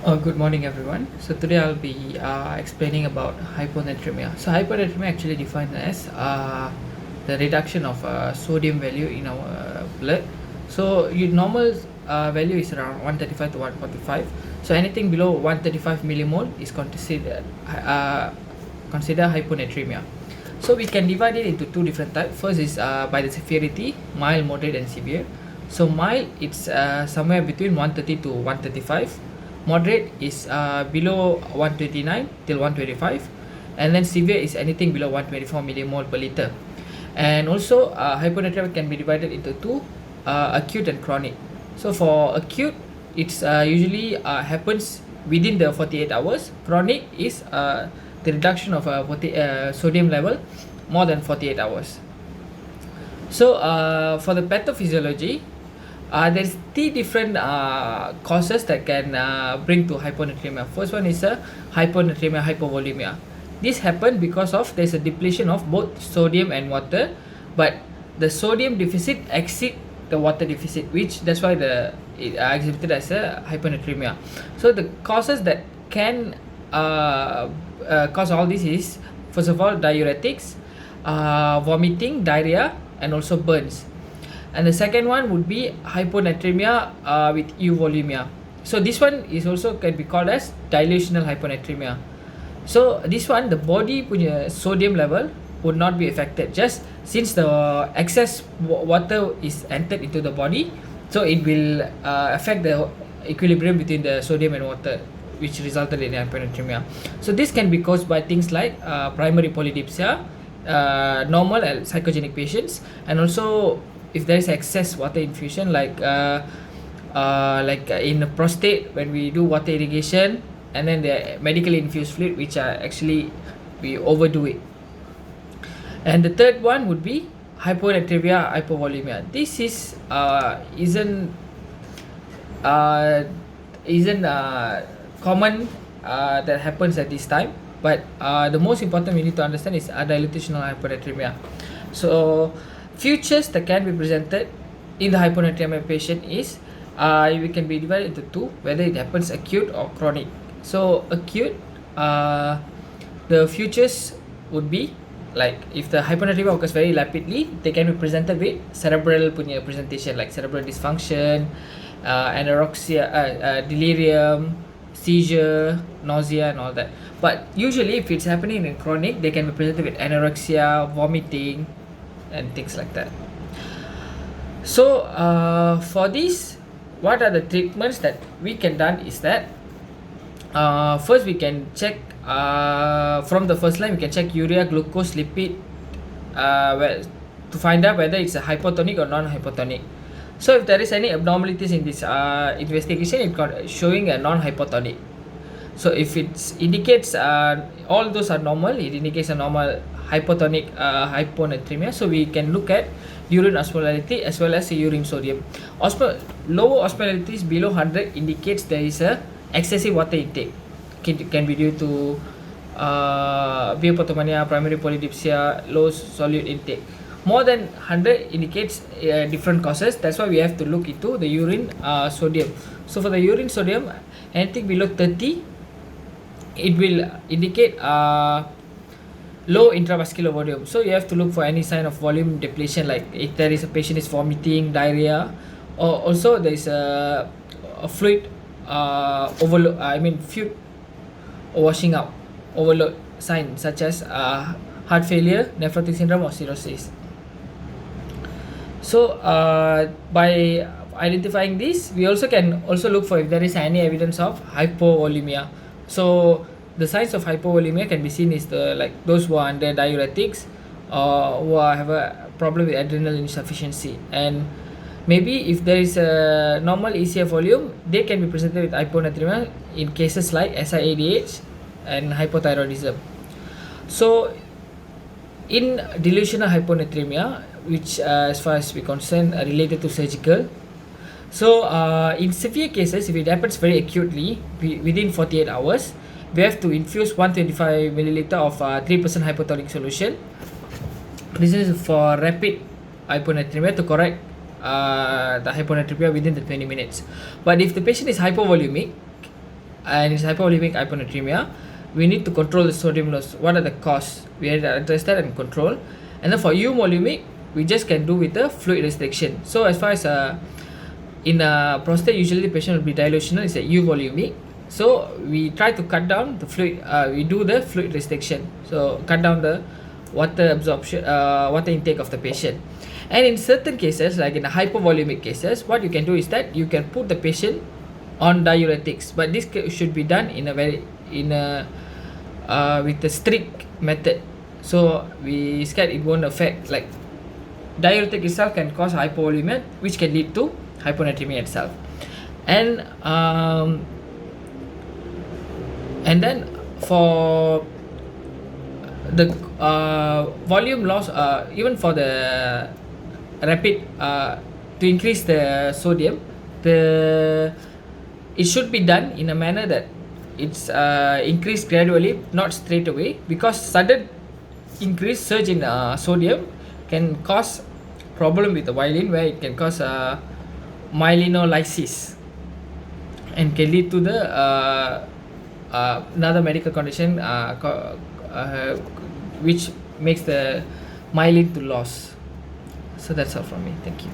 Good morning, everyone. So today I'll be explaining about hyponatremia. So hyponatremia actually defined as the reduction of sodium value in our blood. So your normal value is around 135 to 145. So anything below 135 millimole is considered hyponatremia. So we can divide it into two different types. First is by the severity, mild, moderate, and severe. So mild, it's somewhere between 130 to 135. Moderate is below 129 till 125, and then severe is anything below 124 millimole per liter. And also hyponatremia can be divided into two, acute and chronic. So for acute, it's usually happens within the 48 hours. Chronic is the reduction of sodium level more than 48 hours. So for the pathophysiology, there's three different causes that can bring to hyponatremia. First one is hyponatremia hypovolemia. This happen because of there's a depletion of both sodium and water, but the sodium deficit exceed the water deficit, which that's why it exhibited as a hyponatremia. So the causes that can cause all this is, first of all, diuretics, vomiting, diarrhea, and also burns. And the second one would be hyponatremia with euvolemia. So this one is also can be called as dilutional hyponatremia. So this one, the body punya sodium level would not be affected, just since the excess water is entered into the body, so it will affect the equilibrium between the sodium and water, which resulted in hyponatremia. So this can be caused by things like primary polydipsia, normal and psychogenic patients, and also if there is excess water infusion, like in the prostate when we do water irrigation, and then the medically infused fluid, which are actually we overdo it. And the third one would be hyponatremia hypovolemia. This is isn't common that happens at this time, but the most important we need to understand is dilutional hyponatremia. So features that can be presented in the hyponatremia patient is we can be divided into two, whether it happens acute or chronic. So acute, the features would be like if the hyponatremia occurs very rapidly, they can be presented with cerebral punya presentation, like cerebral dysfunction, anorexia, delirium, seizure, nausea, and all that. But usually if it's happening in chronic, they can be presented with anorexia, vomiting, and things like that. So for this, what are the treatments that we can done is that first we can check from the first line, we can check urea, glucose, lipid, to find out whether it's a hypotonic or non-hypotonic. So if there is any abnormalities in this investigation, it got showing a non-hypotonic. So if it indicates all those are normal, it indicates a normal hypotonic hyponatremia. So we can look at urine osmolality as well as urine sodium. Lower osmolarities below 100 indicates there is a excessive water intake. Can be due to biopotomania, primary polydipsia, low solute intake. More than 100 indicates different causes. That's why we have to look into the urine sodium. So for the urine sodium, anything below 30, it will indicate low intravascular volume. So you have to look for any sign of volume depletion, like if there is a patient is vomiting, diarrhea, or also there is a fluid overload. Fluid washing out, overload sign such as heart failure, nephrotic syndrome, or cirrhosis. So by identifying this, we also can also look for if there is any evidence of hypovolemia. So the signs of hypovolemia can be seen is those who are under diuretics or who have a problem with adrenal insufficiency, and maybe if there is a normal ECF volume, they can be presented with hyponatremia in cases like SIADH and hypothyroidism. So in delusional hyponatremia, which as far as we concern related to surgical, so in severe cases, if it happens very acutely within 48 hours, we have to infuse 125 milliliter of 3% hypotonic solution. This is for rapid hyponatremia to correct the hyponatremia within the 20 minutes. But if the patient is hypovolemic, and it's hypovolemic hyponatremia, we need to control the sodium loss. What are the causes? We have to address that and control. And then for euvolemic, we just can do with the fluid restriction. So as far as in prostate, usually the patient will be dilutional, it's a euvolemic. So we try to cut down the fluid, we do the fluid restriction. So cut down the water absorption, water intake of the patient. And in certain cases, like in the hypovolemic cases, what you can do is that you can put the patient on diuretics, but this should be done in a very with a strict method. So we scared it won't affect, like diuretic itself can cause hypovolemia, which can lead to hyponatremia itself. And then for the volume loss, even for the rapid to increase the sodium, it should be done in a manner that it's increased gradually, not straight away, because sudden increase surge in sodium can cause problem with the myelin, where it can cause myelinolysis and can lead to the another medical condition which makes the myelin to loss. So that's all from me. Thank you.